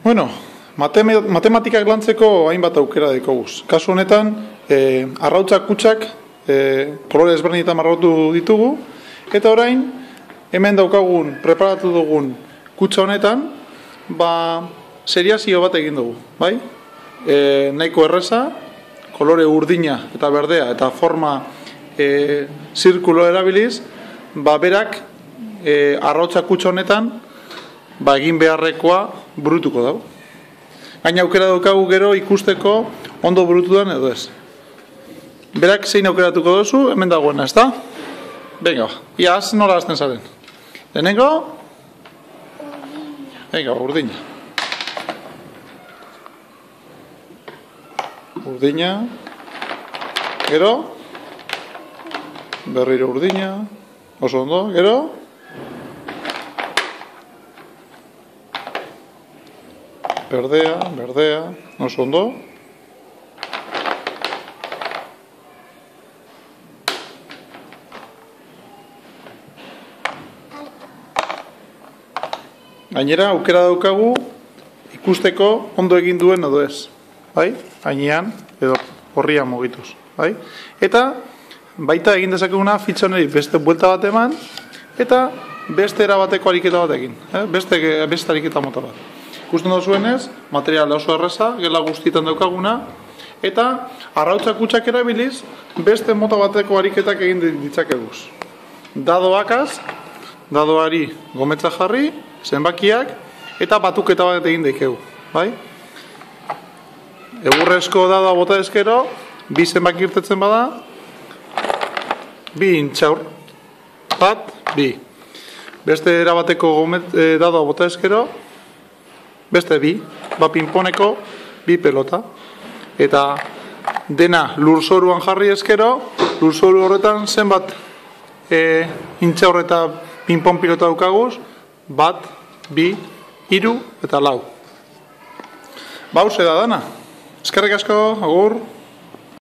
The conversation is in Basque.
Bueno, matematikak lantzeko hainbat aukera dekoguz. Kasu honetan, arrautzak kutsak kolore ezberdinetan marrautu ditugu, eta orain, hemen daukagun, preparatu dugun kutsa honetan, seriazio bat egin dugu, bai? Nahiko erreza, kolore urdina eta berdea eta forma zirkulo erabiliz, berak arrautzak kutsa honetan egin beharrekoa burutuko dago. Gaina aukera daukagu gero ikusteko ondo burutudan edo ez. Berak zein aukeratuko duzu, hemen dagoena, ez da? Venga, iaz nola azten zaren. Lehenengo? Venga, urdina. Urdina. Gero? Berriro urdina. Oso ondo, gero? Berdea, oso ondo. Gainera, aukera daukagu ikusteko ondo egin duen edo ez. Bai? Gainean, edo horrian mugituz. Bai? Eta, baita egin dezakeguna fitxa honeri beste buelta bat eman, eta beste erabateko ariketa bat egin. Beste ariketa mota bat. Ikusten duzuenez, material oso erreza, gela guztietan daukaguna, eta arrautzak kutsak erabiliz, beste mota bateko ariketak egin ditzakeguz. Dadoakaz, dadoari gometza jarri, zenbakiak, eta batuketa bat egin daikegu. Bai? Egurrezko dadoa bota ezkero, bi zenbaki irtetzen bada, bi intxaur. Bat, bi. Beste erabateko dadoa bota ezkero, beste bi, pinponeko, bi pelota. Eta dena lurzoruan jarri ezkero, lurzoru horretan zenbat intxaur eta pinpon pilota daukaguz, bat, bi, hiru eta lau. Hauze da dana. Eskerrik asko, agur.